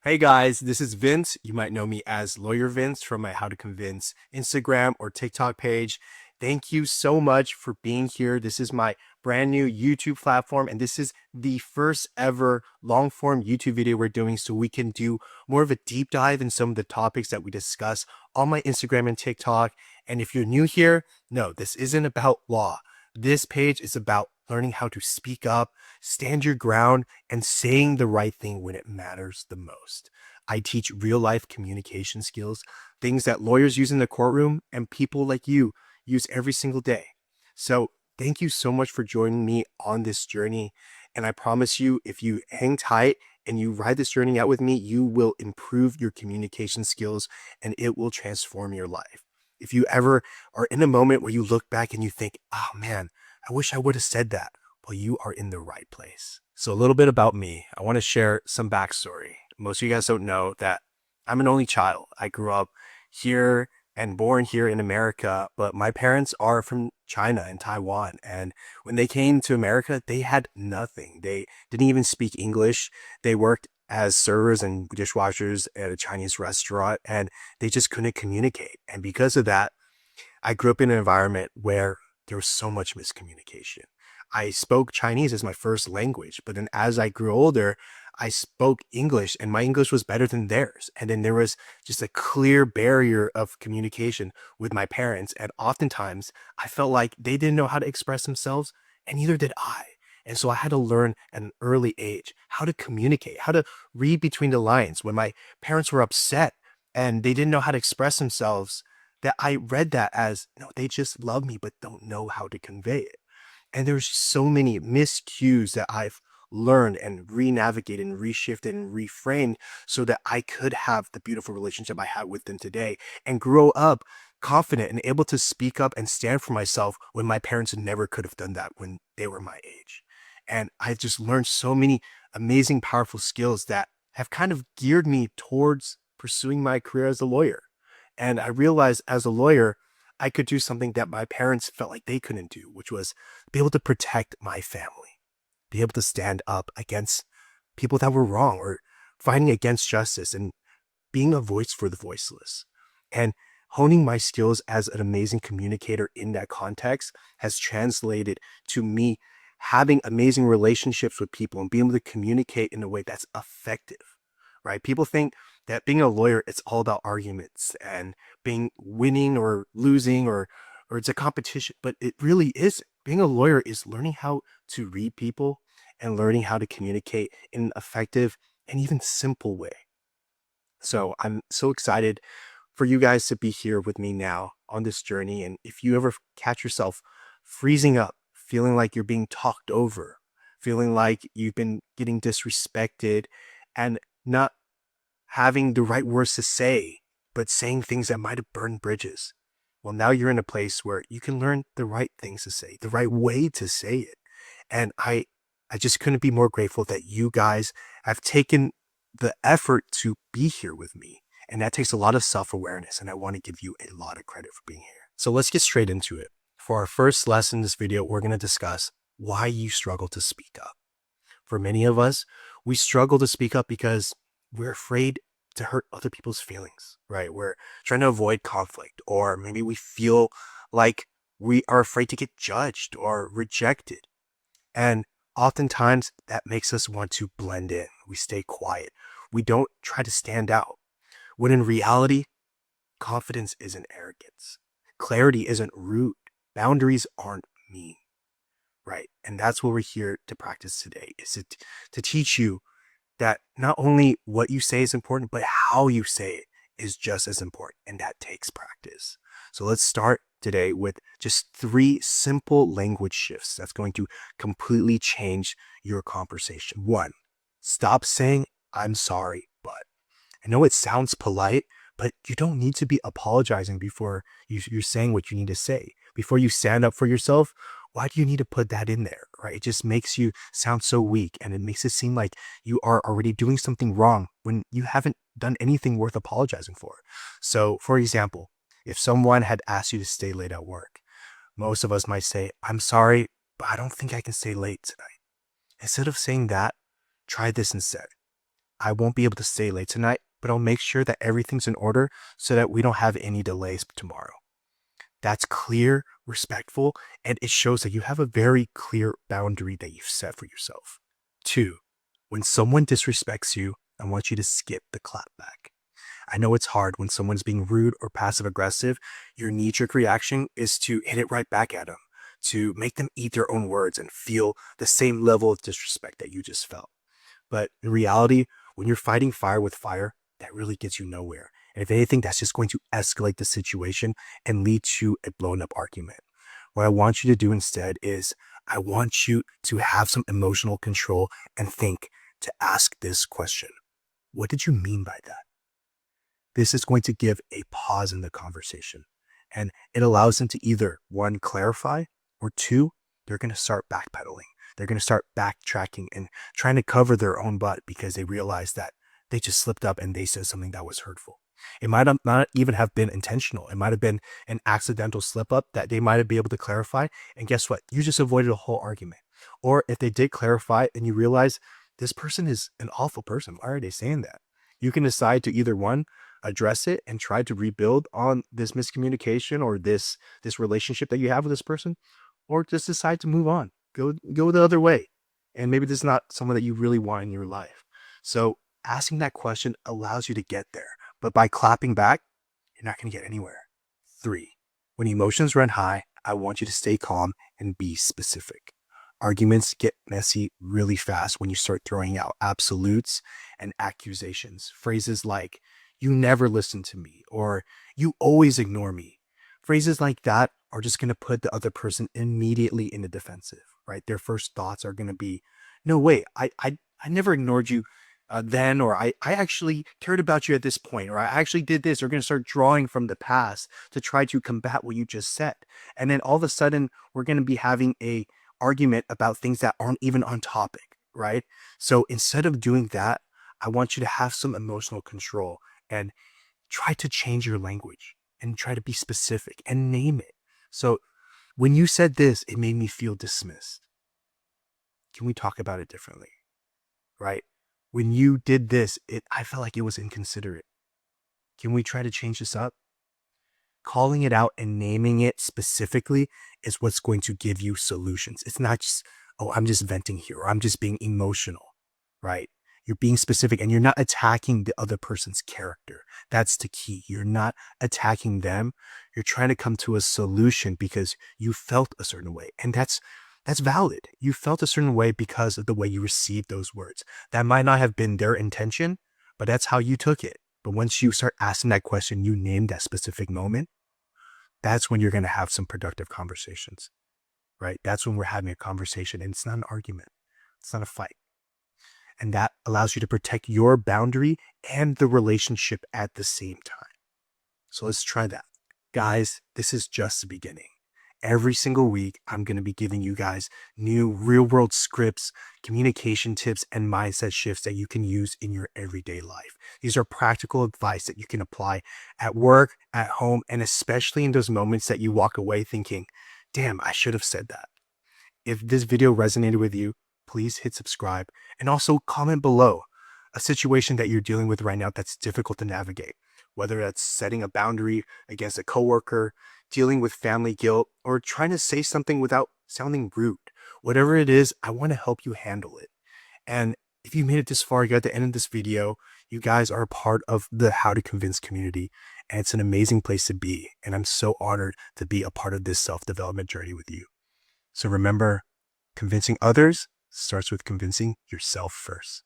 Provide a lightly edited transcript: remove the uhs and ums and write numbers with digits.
Hey guys, this is Vince. You might know me as Lawyer Vince from my How to Convince Instagram or TikTok page. Thank you so much for being here. This is my brand new YouTube platform, and this is the first ever long form YouTube video we're doing so we can do more of a deep dive in some of the topics that we discuss on my Instagram and TikTok. And if you're new here, no, this isn't about law. This page is about learning how to speak up, stand your ground, and saying the right thing when it matters the most. I teach real life communication skills, things that lawyers use in the courtroom and people like you use every single day. So, thank you so much for joining me on this journey. And I promise you, if you hang tight and you ride this journey out with me, you will improve your communication skills and it will transform your life. If you ever are in a moment where you look back and you think, oh man, I wish I would have said that, well, you are in the right place. So, a little bit about me. I want to share some backstory. Most of you guys don't know that I'm an only child. I grew up here and born here in America, but my parents are from China and Taiwan. And when they came to America, they had nothing. They didn't even speak English. They worked as servers and dishwashers at a Chinese restaurant, and they just couldn't communicate. And because of that, I grew up in an environment where there was so much miscommunication. I spoke Chinese as my first language, but then as I grew older, I spoke English and my English was better than theirs. And then there was just a clear barrier of communication with my parents. And oftentimes I felt like they didn't know how to express themselves, and neither did I. And so I had to learn at an early age how to communicate, how to read between the lines. When my parents were upset and they didn't know how to express themselves, that I read that as, no, they just love me, but don't know how to convey it. And there's so many miscues that I've learned and re-navigated and reshifted and reframed so that I could have the beautiful relationship I have with them today and grow up confident and able to speak up and stand for myself when my parents never could have done that when they were my age. And I just learned so many amazing, powerful skills that have kind of geared me towards pursuing my career as a lawyer. And I realized as a lawyer, I could do something that my parents felt like they couldn't do, which was be able to protect my family, be able to stand up against people that were wrong or fighting against justice and being a voice for the voiceless. And honing my skills as an amazing communicator in that context has translated to me having amazing relationships with people and being able to communicate in a way that's effective, right? People think that being a lawyer, it's all about arguments and being winning or losing or it's a competition, but it really is. Being a lawyer is learning how to read people and learning how to communicate in an effective and even simple way. So I'm so excited for you guys to be here with me now on this journey. And if you ever catch yourself freezing up, feeling like you're being talked over, feeling like you've been getting disrespected and not having the right words to say, but saying things that might have burned bridges. Well, now you're in a place where you can learn the right things to say, the right way to say it. And I just couldn't be more grateful that you guys have taken the effort to be here with me. And that takes a lot of self-awareness. And I want to give you a lot of credit for being here. So let's get straight into it. For our first lesson in this video, we're going to discuss why you struggle to speak up. For many of us, we struggle to speak up because we're afraid to hurt other people's feelings, right? We're trying to avoid conflict, or maybe we feel like we are afraid to get judged or rejected. And oftentimes that makes us want to blend in. We stay quiet. We don't try to stand out. When in reality, confidence isn't arrogance. Clarity isn't rude. Boundaries aren't mean, right? And that's what we're here to practice today, is to teach you that not only what you say is important, but how you say it is just as important. And that takes practice. So let's start today with just 3 simple language shifts that's going to completely change your conversation. 1, stop saying, I'm sorry, but. I know it sounds polite, but you don't need to be apologizing before you're saying what you need to say. Before you stand up for yourself, why do you need to put that in there, right? It just makes you sound so weak and it makes it seem like you are already doing something wrong when you haven't done anything worth apologizing for. So, for example, if someone had asked you to stay late at work, most of us might say, I'm sorry, but I don't think I can stay late tonight. Instead of saying that, try this instead. I won't be able to stay late tonight, but I'll make sure that everything's in order so that we don't have any delays tomorrow. That's clear, respectful, and it shows that you have a very clear boundary that you've set for yourself. 2, when someone disrespects you, I want you to skip the clapback. I know it's hard when someone's being rude or passive aggressive. Your knee-jerk reaction is to hit it right back at them, to make them eat their own words and feel the same level of disrespect that you just felt. But in reality, when you're fighting fire with fire, that really gets you nowhere. And if anything, that's just going to escalate the situation and lead to a blown up argument. What I want you to do instead is I want you to have some emotional control and think to ask this question. What did you mean by that? This is going to give a pause in the conversation, and it allows them to either, 1, clarify, or 2, they're going to start backpedaling. They're going to start backtracking and trying to cover their own butt because they realize that they just slipped up and they said something that was hurtful. It might not even have been intentional. It might have been an accidental slip up that they might have been able to clarify. And guess what? You just avoided a whole argument. Or if they did clarify and you realize this person is an awful person, why are they saying that? You can decide to either, 1, address it and try to rebuild on this miscommunication or this relationship that you have with this person, or just decide to move on. Go the other way. And maybe this is not someone that you really want in your life. So asking that question allows you to get there. But by clapping back, you're not going to get anywhere. 3, when emotions run high, I want you to stay calm and be specific. Arguments get messy really fast when you start throwing out absolutes and accusations. Phrases like, you never listen to me, or you always ignore me. Phrases like that are just going to put the other person immediately in the defensive, right? Their first thoughts are going to be, no, wait, I never ignored you then, or I actually cared about you at this point, or I actually did this. They're going to start drawing from the past to try to combat what you just said. And then all of a sudden, we're going to be having a argument about things that aren't even on topic, right? So instead of doing that, I want you to have some emotional control and try to change your language and try to be specific and name it. So when you said this, it made me feel dismissed. Can we talk about it differently? Right? When you did this, I felt like it was inconsiderate. Can we try to change this up? Calling it out and naming it specifically is what's going to give you solutions. It's not just, oh, I'm just venting here, or I'm just being emotional, right? You're being specific and you're not attacking the other person's character. That's the key. You're not attacking them. You're trying to come to a solution because you felt a certain way. And that's valid. You felt a certain way because of the way you received those words. That might not have been their intention, but that's how you took it. But once you start asking that question, you name that specific moment, that's when you're going to have some productive conversations, right? That's when we're having a conversation and it's not an argument. It's not a fight. And that allows you to protect your boundary and the relationship at the same time. So let's try that. Guys, this is just the beginning. Every single week, I'm going to be giving you guys new real-world scripts, communication tips, and mindset shifts that you can use in your everyday life. These are practical advice that you can apply at work, at home, and especially in those moments that you walk away thinking, damn, I should have said that. If this video resonated with you, please hit subscribe and also comment below a situation that you're dealing with right now that's difficult to navigate, whether that's setting a boundary against a coworker, dealing with family guilt, or trying to say something without sounding rude. Whatever it is, I want to help you handle it. And if you made it this far, you got at the end of this video, you guys are a part of the How to Convince community, and it's an amazing place to be. And I'm so honored to be a part of this self-development journey with you. So remember, convincing others starts with convincing yourself first.